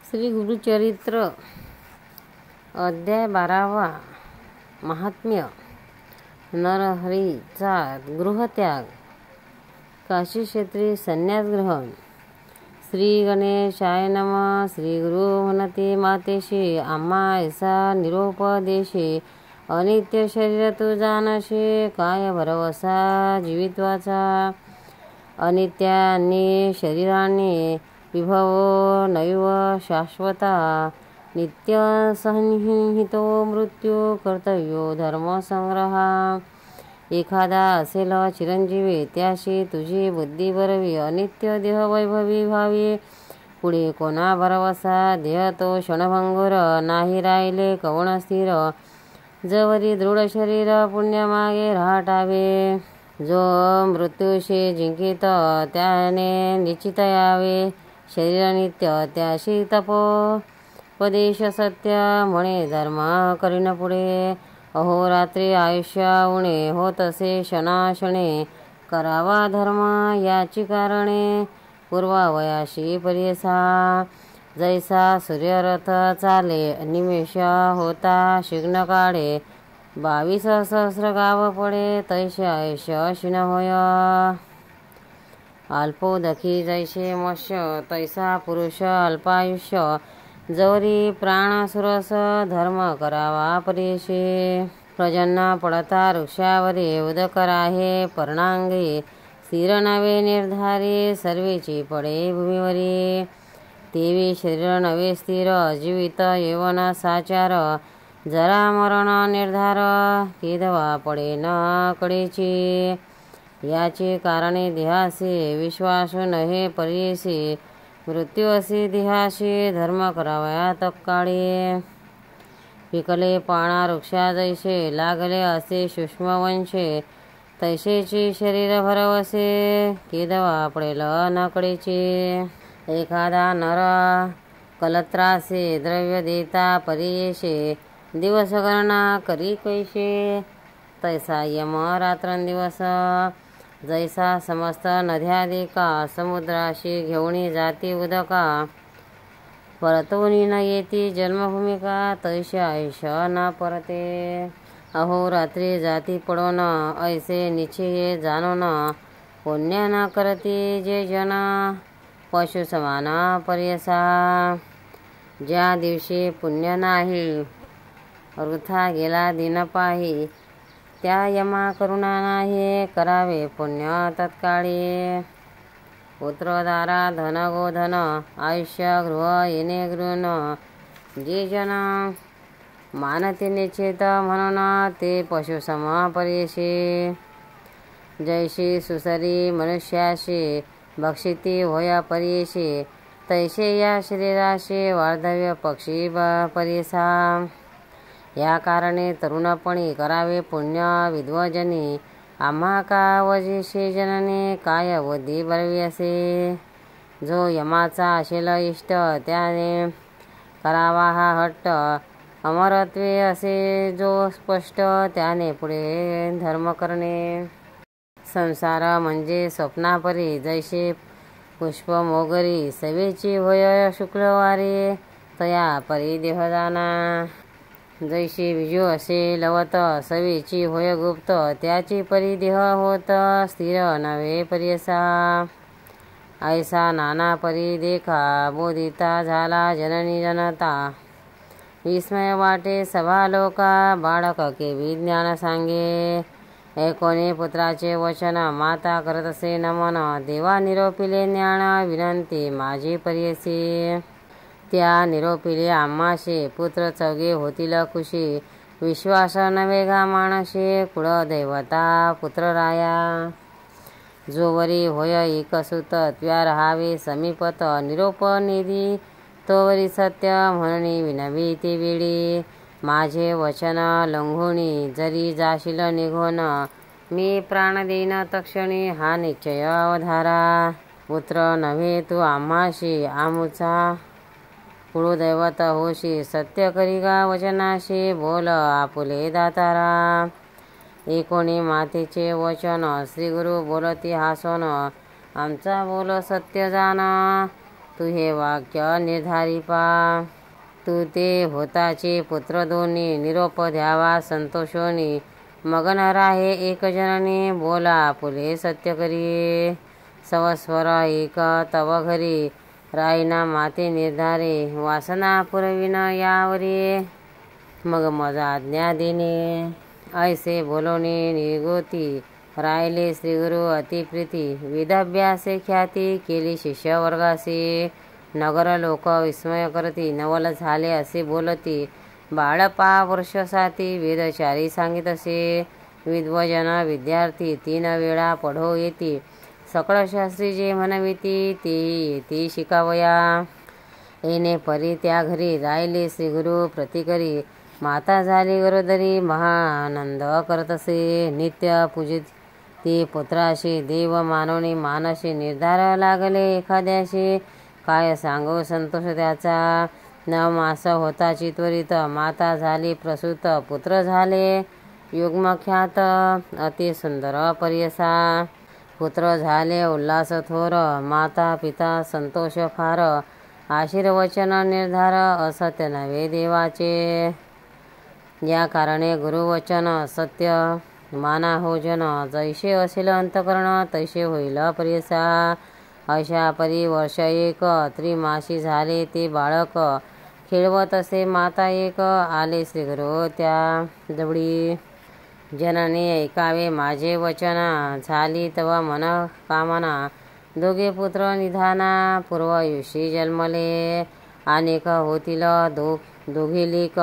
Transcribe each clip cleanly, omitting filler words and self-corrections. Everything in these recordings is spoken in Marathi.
श्री गुरुचरित्र अध्याय 12वा महात्म्य नरहरीचा गृहत्याग काशी क्षेत्री संन्यास ग्रहण. श्री गणेशाय नमः. श्री गुरु म्हणती मातेशी आम्हा ऐसा निरोपदेशी अनित्य शरीर तू जाणशी काय भरवसा जीवित्वाचा अनित्यानी शरीराने विभवो नैव शाश्वता नित्य संहितो मृत्यू कर्तव्यो धर्मसंग्रहा. एखादा असेल चिरंजीवी त्याशी तुझी बुद्धी बरवी अनित्य देह वैभवी व्हावी. पुढे कोणा भरवसा देह तो क्षणभंगुर नाही राहिले कवण स्थिर. जवरी दृढ शरीर पुण्यामागे राहटावे. जो मृत्यूशी जिंकित त्याने निश्चित यावे. शरीर नित्य त्याशी तपोपदेश सत्य म्हणे धर्म करीन पुढे. अहोरात्री आयुष्य उणे होत असे क्षणाक्षणे करावा धर्म याची कारणे पूर्वावयाशी परिसा. जैसा सूर्यरथ चाले निमेष होता शिग्न काढे 22 सहस्र गाव पडे तैसे आयुष्य अशिन होय. अल्पोदकी जैसे मत्स्य तैसा पुरुष अल्पायुष्य. जवरी प्राण सुरस धर्म करावा परेशे. प्रजन्य पडता वृक्षावरी उदक राहे पर्णांगी स्थिर नवे निर्धारी सर्वेची पडे भूमीवरी. तेवी शरीर नवे स्थिर जीवित यौवन साचार जरा मरण निर्धार केदवा पडे न कडेची. याची कारणे देहासी विश्वासू नहे परेशी. मृत्यू असे देहाशी धर्म करावया तत्काळी. पिकले पाना वृक्षा जैसे लागले असे सूक्ष्मवंशे तैसेची शरीर भरवसे केदवा पडेल न कडेची. एखादा नर कलत्रासे द्रव्य देता परेशे दिवस गणना करी कैसे तैसा यम रात्रंदिवस. जैसा समस्त नद्यादिका समुद्राशी घेऊनी जाती उदका परतवनी न येती जन्मभूमिका तैसे आयुष्य न परते. अहोरात्री जाती पडोन ऐसे निश्चय जाणून पुण्य न करती जे जन पशु समान पर्यसा. ज्या दिवशी पुण्य नाही वृथा गेला दिन पाही त्या यमा करुणा नाही करावे पुण्य तत्काळी. पुत्रदारा धन गोधन आयुष्य गृह येणे गृहण जे जन मानते निश्चित म्हणून ते पशुसम परेशी. जैशी सुसरी मनुष्याशी भक्षिती होय परेशी तैसे या शरीराशी वार्धव्य पक्षी परेसा. या कारणे तरुणपणी करावे पुण्य विद्वजनी आम्हा का वजेशे जनने काय बुद्धी बरवी असे. जो यमाचा असेल इष्ट त्याने करावा हा हट्ट अमरत्वे असे जो स्पष्ट त्याने पुढे धर्म करणे. संसार म्हणजे स्वप्नापरी जैसे पुष्प मोगरी सवेची होय शुक्रवारी तया परी देहदाना. जैशी विजू असे लवत सवेची होय गुप्त त्याची परी देह होत स्थिर नव्हे पर्यसा. ऐसा नाना परी देखा बोधिता झाला जननी जनता. विस्मय वाटे सभा लोका बाळक के विज्ञान सांगे. ऐकोने पुत्राचे वचन माता करत असे नमन देवा निरोपिले ज्ञान विनंती माझी पर्यसी. त्या निरोपिले आम्हाशी पुत्र चौघे होतील खुशी. विश्वास नवे गा मानशी कुळ दैवता पुत्र राया. जोवरी होय एकसुत त्व्या रहावे समीपत निरोप निधी तोवरी सत्य म्हणून विनवी ते वेळी. माझे वचन लंघुनी जरी जाशील निघून मी प्राण देईन तक्षणी हा निश्चय अवधारा. पुत्र नव्हे तू आम्हाशी आमुचा कुळदैवत होशी सत्य करिगा वचनाशी बोल आपुले दातारा. एकोणी मातेचे वचन श्री गुरु बोलती हासोन आमचा बोल सत्य जाण. तू हे वाक्य निर्धारी पा. तू ते होताचे पुत्र दोन्ही निरोप द्यावा संतोषोनी. मग न राहे एक जननी बोला आपुले सत्य करी. सवस्वर एक तव घरी राईना माते निर्धारे वासना पुरविन यावरी. मग मज आज्ञा देणे ऐसे बोलवणे निगोती. राहिले श्रीगुरु अतिप्रीती वेदाभ्यासे ख्याती केली शिष्य वर्गासी. नगर लोक विस्मय करती नवल झाले असे बोलती. बाळपा वर्ष साती वेदचारी सांगितसे. विद्वजन विद्यार्थी 3 वेळा पढो येती. सकळ शास्त्री जे म्हणविती ते येती शिकावया. येणे परी त्या घरी राहिले श्रीगुरु प्रतिकरी. माता झाली गरोदरी महानंद करतसे. नित्य पूजित ती पुत्राशी देव मानवनी मानसी. निर्धार लागले एखाद्याशी काय सांगो संतोष त्याचा. 9 मास होताची त्वरित माता झाली प्रसूत. पुत्र झाले युग्मख्यात अति सुंदर पर्यसा. पुत्र झाले उल्हास थोर माता पिता संतोष फार. आशीर्वचन निर्धार असत्य नव्हे देवाचे. या कारणे गुरुवचन सत्य माना हो जन. जैसे असेल अंतकरण तैसे होईल पर्यसा. अशा परी वर्ष एक त्रिमासी झाले ते बाळक. खेळवत असे माता एक आले श्रीगुरु त्या जवळी. जननी ऐकावे माझे वचन झाली तव मन कामना. दोघे पुत्र निधाना पूर्वयुषी जन्मले. अनेक होतील दोघे लेक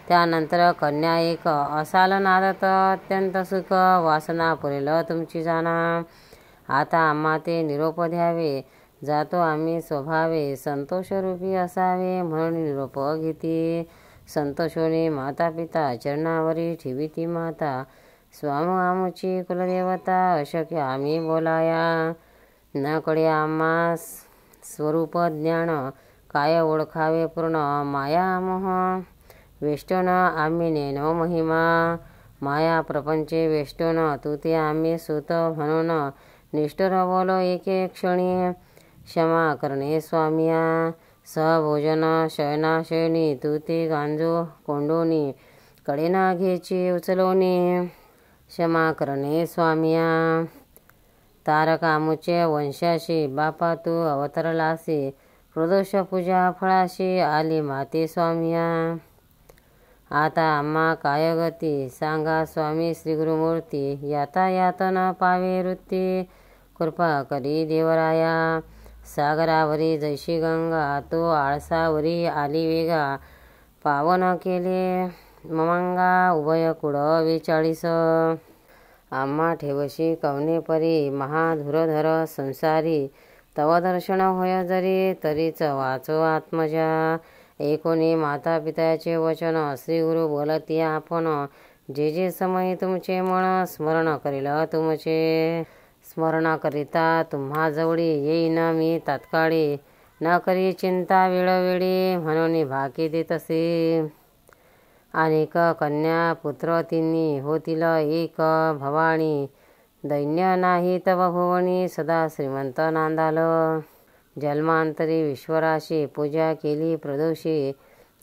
त्यानंतर कन्या एक. असाल नादत अत्यंत सुख वासना पुरेल तुमची जाणा. आता आम्हा ते निरोप द्यावे जातो आम्ही स्वभावे. संतोषरूपी असावे म्हणून निरोप घेती. संतोषोनी माता पिता चरणावरी ठेविती माता. स्वाम आमुची कुलदेवता अशक्य आम्ही बोलाया. न कळे आम्हा स्वरूप ज्ञान काय ओळखावे पूर्ण माया मोह. वेष्टन आम्ही नेनो महिमा. माया प्रपंचे वेष्टन तू ते आम्ही सुत म्हणून. निष्ठुर बोलो एके क्षणी क्षमा करणे स्वामिया. सहभोजन शयनाशयनी तू ते गांजो कोंडोनी. कडेना घ्यायची उचलोनी क्षमा करणे स्वामिया. तारकामुचे वंशाशी बापा तू अवतरलासी. प्रदोष पूजा फळाशी आली माते स्वामिया. आता आम्हा काय गती सांगा स्वामी श्रीगुरुमूर्ती. यातायात न पावे वृत्ती कृपा करी देवराया. सागरावरी जैशी गंगा तू आळसावरी आली वेगा. पावन केले ममांगा उभय कुळ 42. आम्हा ठेवशी कवने परी महाधुरधर संसारी. तव दर्शन होय जरी तरीच वाचो आत्मजा. एकोणी माता पित्याचे वचन श्रीगुरु बोलती आपण. जे जे समय तुमचे मन स्मरण करील तुमचे. स्मरण करिता तुम्हा जवळी येईन मी तात्काळी. न करी चिंता वेळोवेळी म्हणून भाकी देतसे. अनेक कन्या पुत्र तिन्ही होतील एक भवानी. दैन्य नाही तव भुवनी सदा श्रीमंत नांदाल. जन्मांतरी विश्वराशी पूजा केली प्रदोषी.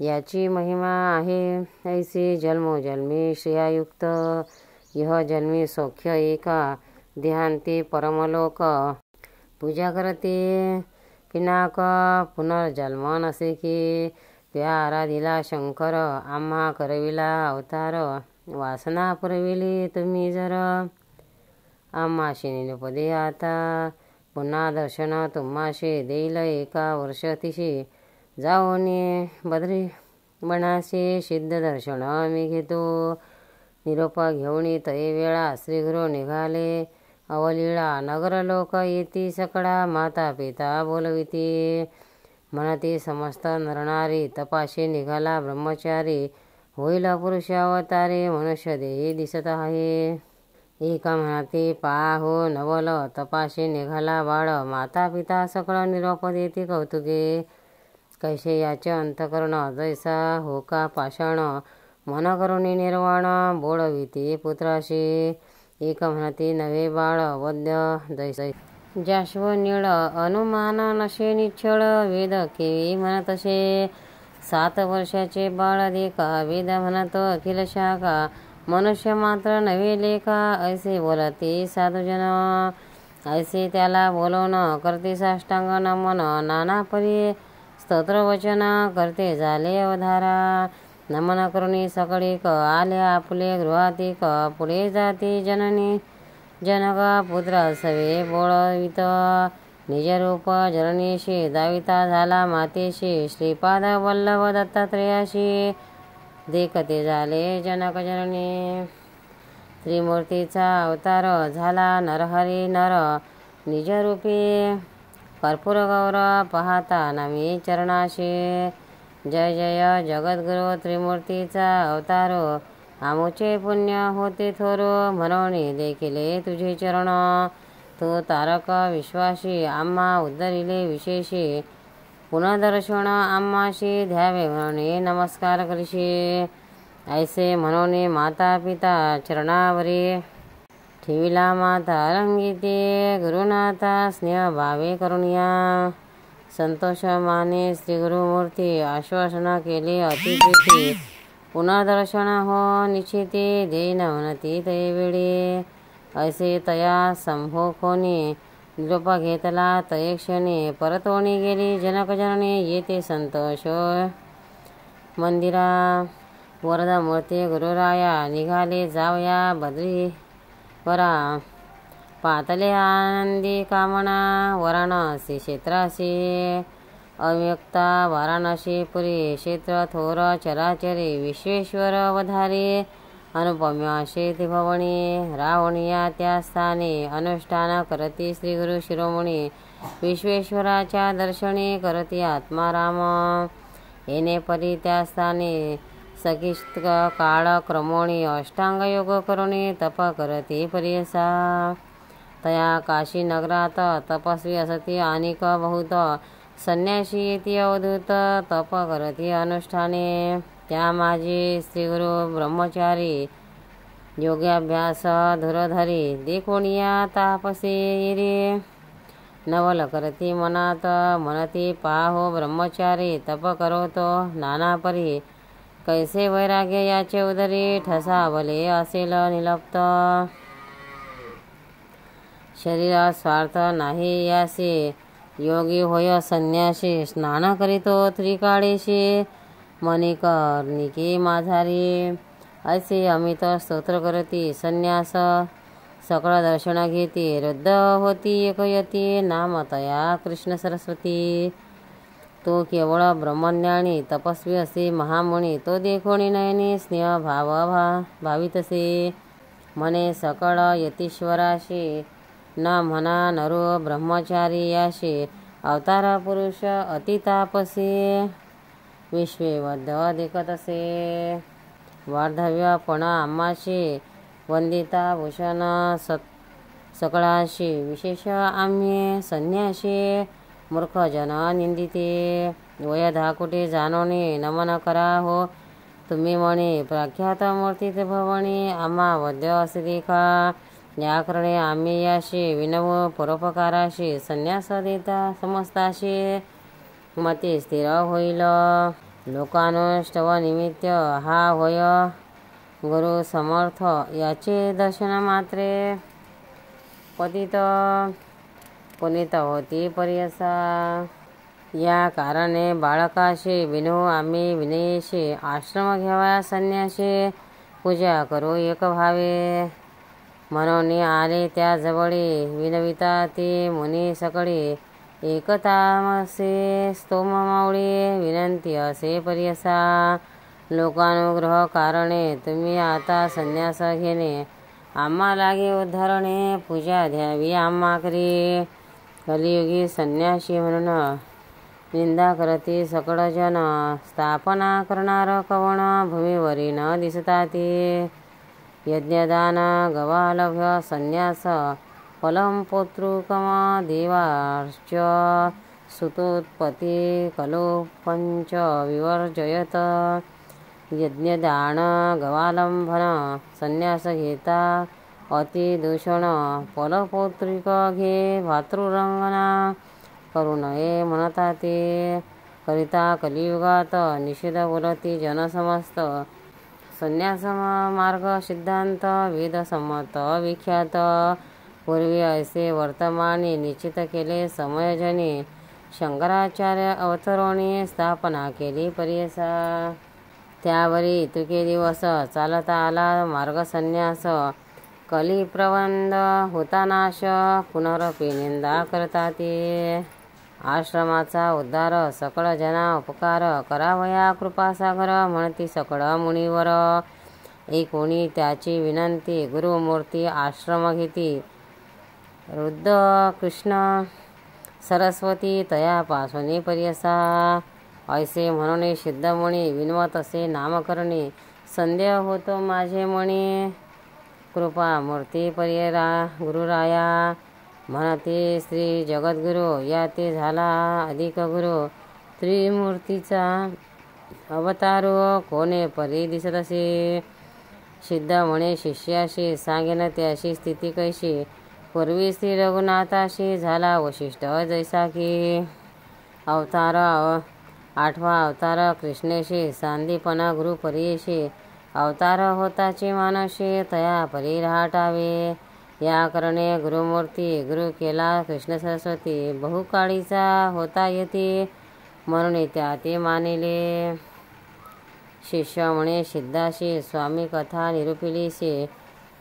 याची महिमा आहे ऐसी जन्मोजन्मी श्रियायुक्त. यह जन्मी सौख्य एका देहांती परमलोक. पूजा करते पिनाक पुनर्जन्म नसे की. त्या आराधिला शंकर आम्हा करविला अवतार. वासना पुरविली तुम्ही जर आम्हाशी निपदे आता. पुन्हा दर्शन तुम्हाशी देईल एका वर्षतिशी. जाऊनी बद्री बनाशी सिद्ध दर्शन मी घेतो. निरोप घेऊन तये वेळा श्रीगुरु निघाले अवलीळा. नगर लोक येती सकळा माता पिता बोलविती. म्हणती समस्त नरनारी तपाशी निघाला ब्रह्मचारी. होईल पुरुष अवतारी मनुष्य देही दिसत आहे. एक म्हणते पहा हो नवल तपाशी निघाला बाळ. माता पिता सकळ निरोप देती कौतुके. कैसे याचे अंतकरण जैसा हो का पाषाण. मन करुणी निर्वाण बोळविती पुत्राशी. एक म्हणती नवे बाळ वद्य जैसे जाश्व निळ अनुमान नशे निच्छळ वेद केवी म्हणतसे 7 वर्षाचे बाळ देखा वेद म्हणत अखिल शाखा मनुष्य मात्र नवे लेखा ऐसे बोलते साधुजन ऐसे त्याला बोलवण करते साष्टांग नमन नाना परी स्तोत्रवचन करते झाले अवधारा नमन करुणी सकळीक आले आपुले गृहातिक पुढे जाती जननी जनक पुत्र सवे बोळवित निजरूप जननीशी दाविता झाला मातेशी श्रीपाद वल्लभ दत्तात्रेयाशी देखते झाले जनक जननी त्रिमूर्तीचा अवतार झाला नरहरी नर निजरूपी कर्पूर गौर पाहता नमी चरणाशी जय जय जगद्गुरु त्रिमूर्तीचा अवतारो आमुचे पुण्य होते थोरो म्हणून देखिले तुझे चरण तो तारक विश्वासी आम्हा उद्धरिले विशेषी पुनर्दर्शन आम्हाशी द्यावे म्हणून नमस्कार करीशी ऐसे म्हणून माता पिता चरणावरी ठेविला माता रंगीते गुरुनाथा स्नेह भावे करुणिया संतोष माने श्री गुरुमूर्ती आश्वासन केले अतिप्रीती पुनर्दर्शन हो निश्चिती देईन म्हणती ते वेळी ऐसे तया संभोखोनी निरोप घेतला तये क्षणी परतोणी गेली जनक जननी येते संतोष मंदिरा वरदा मूर्ती गुरुराया निघाले जावया बद्री वरा पातले आनंदी कामना वाराणसी क्षेत्रासी अव्यक्ता वाराणसी पुरी क्षेत्र थोर चराचरी विश्वेश्वर अवधारी अनुपम्य शेती भवनी रावणिया त्या स्थानी अनुष्ठान करती श्री गुरु शिरोमणी विश्वेश्वराच्या दर्शनी करती आत्माराम येणे परी त्या स्थानी सकिष्ट काळ क्रमोणी अष्टांग योग करुणी तप करती परियसा तया काशी नगरात तपस्वी असती अनेक बहुत संन्यासी येती अवधूत तप करती अनुष्ठाने त्या माझी श्रीगुरु ब्रह्मचारी योग्याभ्यास धुरधरी देखोनिया तापसे रे नवल करती मनात म्हणती पाहो ब्रह्मचारी तप करोतो नाना परी कैसे वैराग्य याचे उदरी ठसावले असेल निलप्त शरीरात स्वार्थ नाही यासे योगी होय संन्यासी स्नान करीतो त्रिकाळेशी मणिकर्णिके माझारी ऐसे अमित स्तोत्र करती संन्यास सकळ दर्शन घेती रुद्ध होती एकयती नाम तया कृष्ण सरस्वती तो केवळ ब्रह्मज्ञानी तपस्वी असे महामुनी तो देखोणी नयनी स्नेह भावितसे मने सकळ यतीश्वराशी न म्हणा नरो ब्रह्मचारी याशी अवतार पुरुष अतितापसी विश्वेवद्ध देखतसे वार्धव्यपणा आम्हाशी वंदिता भूषण सकळाशी विशेष आम्ही संन्याशी मूर्खजन निंदिते वय धाकुटे जानोने नमन करा हो तुम्ही म्हणे प्रख्यात मूर्तीत भवनी आम्हा वद्य असे देखा या करणे आम्ही याशी विनव परोपकाराशी संन्यास देता समजताशी मते स्थिर होईल लोकानुष्टव निमित्त हा होय गुरु समर्थ याचे दर्शन मात्रे पतित पुनीत होती परियसा या कारणे बाळकाशी विनू आम्ही विनयेशी आश्रम घ्यावा संन्याशी पूजा करू एक भावे म्हणून आले त्या जवळी विनविता ती मुनी सकळी एकतामसे स्तोम मावळी विनंती असे परियसा लोकानुग्रह कारणे तुम्ही आता संन्यास घेणे आम्हा लागे उद्धारणे पूजा द्यावी आम्हा करी कलियुगी संन्यासी म्हणून निंदा करती सकळ जन स्थापना करणार कवण भूमीवरी न दिसता ती यज्ञदान गवालभ्य संन्यास फलम पोतृकम देवार्च सुतोत्पत्ती कलो पंच विवर्जयत यज्ञदान गवालंभन संन्यास घेता अतिदूषण पलपौत्रिक घे भातृरंगना करू नये म्हणता ते करिता कलियुगात निषेध बोलती जनसमस्त संन्यास मार्ग सिद्धांत वेदसम्मत विख्यात पूर्वी ऐसे वर्तमानी निश्चित केले समयजनी शंकराचार्य अवतरणी स्थापना केली परियसा त्यावरी तुके दिवस चालता आला मार्ग संन्यास कलिप्रबंध होता नाश पुनरपी निंदा करता ते आश्रमाचा उद्धार सकळ जना उपकार करावया कृपासागर म्हणती सकळ मुनीवर कोणी त्याची विनंती गुरुमूर्ती आश्रम घेती वृद्ध कृष्ण सरस्वती तयापासून परियसा ऐसे म्हणून सिद्धमुनी विनवत असे नामकरणी संदेह होतो माझे मणी कृपा मूर्ती परियरा गुरुराया म्हणते श्री जगद्गुरु या ते झाला अधिक गुरु त्रिमूर्तीचा अवतारो कोणे परी दिसत असे सिद्ध म्हणे शिष्याशी सांगेन त्याशी स्थिती कैशी पूर्वी श्री रघुनाथाशी झाला वशिष्ठ जैसा की अवतार आठवा अवतार कृष्णेशी सांदीपणा गुरु परियेशी अवतार होताचे मानशी तया परी राहटावे या करणे गुरुमूर्ती गुरु केला कृष्ण सरस्वती बहुकाळीचा होता येते म्हणून त्या ते मानिले शिष्य म्हणे सिद्धाशी स्वामी कथा निरुपिलीशी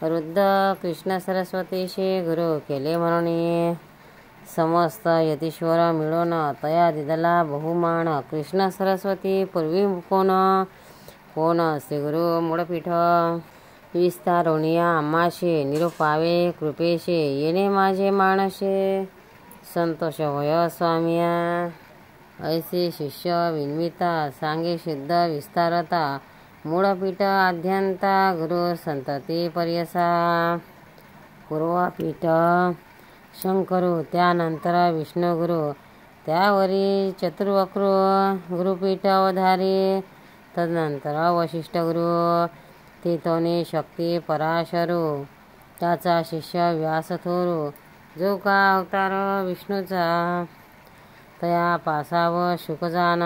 वृद्ध कृष्ण सरस्वतीशी गुरु केले म्हणून समस्त यतीश्वर मिळून तया दिदला बहुमान कृष्ण सरस्वती पूर्वी कोण श्री गुरु मूळपीठ विस्तारोनिया आम्हाशी निरुपावे कृपेशी येणे माझे मानसे संतोष होय स्वामिया ऐसे शिष्य विन्विता सांगे सिद्ध विस्तारता मूळपीठ आद्यंता गुरु संतती पर्यसा पूर्वपीठ शंकरू त्यानंतर विष्णुगुरु त्यावरी चतुर्वक्रू गुरुपीठ अवधारी तदनंतर वशिष्ठ गुरु तिथोनी शक्ती पराशरू त्याचा शिष्य व्यासथोरू जो का अवतार विष्णूचा तया पासाव शुकजान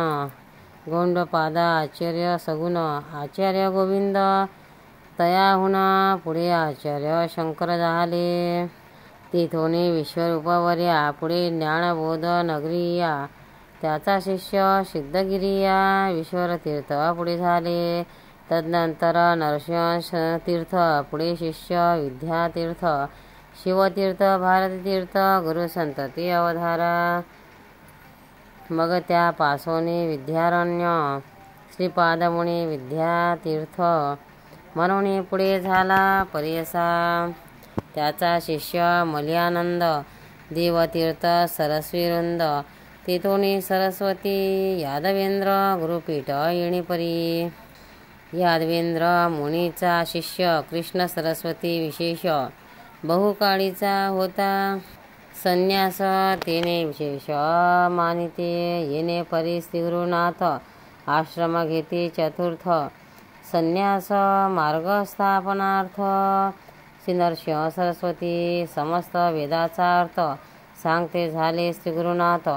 गोंडपादा आचार्य सगुण आचार्य गोविंद तयाहुन पुढे आचार्य शंकर झाले तिथोनी विश्वरूपवर्या पुढे ज्ञानबोध नगरीया त्याचा शिष्य सिद्धगिरिया विश्वरतीर्थ पुढे झाले तदनंतर नरसिंह तीर्थ पुढे शिष्य विद्यातीर्थ शिवतीर्थ भारतीतीर्थ गुरु संतती अवधारा मग त्या पासोनी विद्यारण्य श्रीपादमुनी विद्यातीर्थ म्हणून पुढे झाला परियसा त्याचा शिष्य मलयानंद देवतीर्थ सरस्वीवृंद तिथोनी सरस्वती यादवेंद्र गुरुपीठ येणीपरी यादवेंद्र मुनीचा शिष्य कृष्ण सरस्वती विशेष बहुकाळीचा होता संन्यास तेने विशेष मानिते येणे परी श्रीगुरुनाथ आश्रम घेते चतुर्थ संन्यास मार्ग स्थापनार्थ श्री नरसिंह सरस्वती समस्त वेदाचा अर्थ सांगते झाले श्रीगुरुनाथ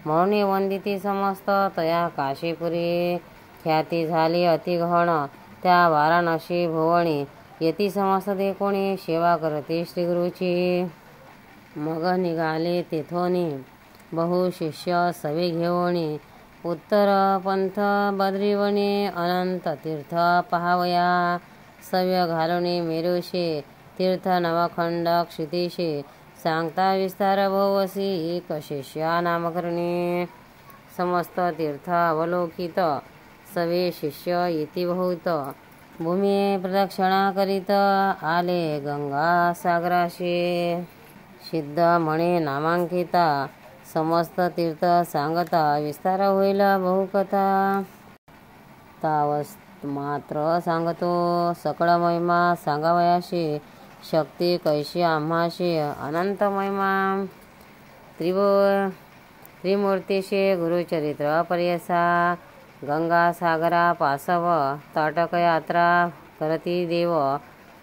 म्हणून वंदिती समस्त तया काशीपुरी ख्याती झाली अतिगहन त्या वाराणसी भुवणी येती समस्त कोणी सेवा करते श्रीगुरुची मग निघाले तेथोनी बहु शिष्य सवे घेवणी उत्तर पंथ बद्रीवणी अनंत तीर्थ पहावया सव्य घालुनी मेरुषे तीर्थ नवखंड क्षितिशे सांगता विस्तार भोवसी एक शिष्या नामकरणी समस्त तीर्थ अवलोकित सवे शिष्य इति बहुत भूमी प्रदक्षिणा करीत आले गंगा सागराशी सिद्ध म्हणे नामांकिता समस्त तीर्थ सांगता विस्तार होईल बहुकथा तावस मात्र सांगतो सकळ महिमा सांगावयाशी शक्ती कैशी आम्हाशी अनंत महिमा त्रिमूर्तीशी गुरुचरित्र पर्यसा गंगा सागरा पासव ताटक यात्रा करती देव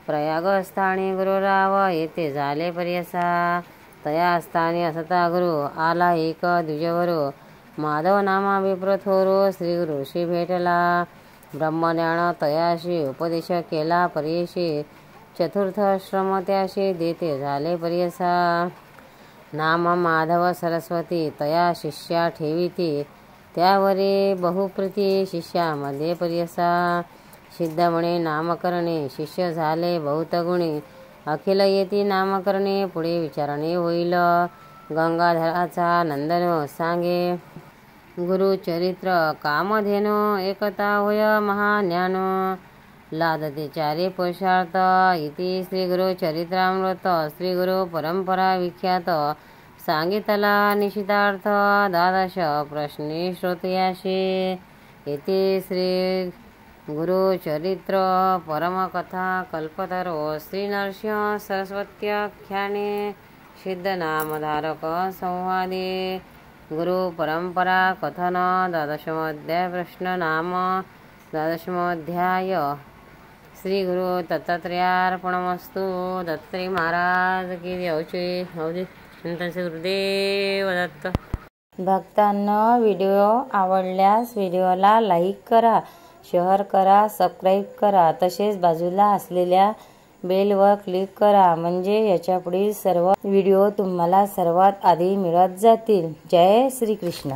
प्रयागस्थानी गुरुराव येथे झाले पर्यसा. तया स्थानी असता गुरु आला एक द्विजवरू. माधव नामा विप्रथोरू श्रीगुरुशी भेटला. ब्रह्मज्ञान तयाशी उपदेश केला पर्यशी. चतुर्थ श्रम त्याशी देते झाले पर्यसा. नाम माधव सरस्वती तया शिष्या ठेविती. त्यावरी बहुप्रीती शिष्यामध्ये पर्यसा. सिद्ध म्हणे नामकरणे शिष्य झाले बहुत गुणी. अखिल येती नामकरणे पुढे विचारणे होईल. गंगाधराचा नंदन सांगे गुरुचरित्र. कामधेनो एकता होय महाज्ञान. लादते चारे पुरुषार्थ इति श्री गुरु चरित्रामृत. श्री गुरु परंपरा विख्यात सांगितला निशितार्थ. द्वादश प्रश्ने श्रोतयाशी इति श्री गुरुचरित्र परमकथा कल्पतरो. श्री नरसिंह सरस्वत्याख्याने सिद्धनामधारक संवादे गुरु परंपरा कथन. द्वादशोऽध्याय प्रश्न नाम द्वादशोऽध्याय. श्री गुरु दत्तात्रेयार्पणमस्तु. दत्तात्रेय महाराज की जय. चिंतनचे गुरुदेव दत्त. भक्तांनो, व्हिडिओ आवडल्यास व्हिडिओला लाईक करा, शेअर करा, सबस्क्राईब करा. तसेच बाजूला असलेल्या बेलवर क्लिक करा, म्हणजे याच्या पुढील सर्व व्हिडिओ तुम्हाला सर्वात आधी मिळत जातील. जय श्री कृष्ण.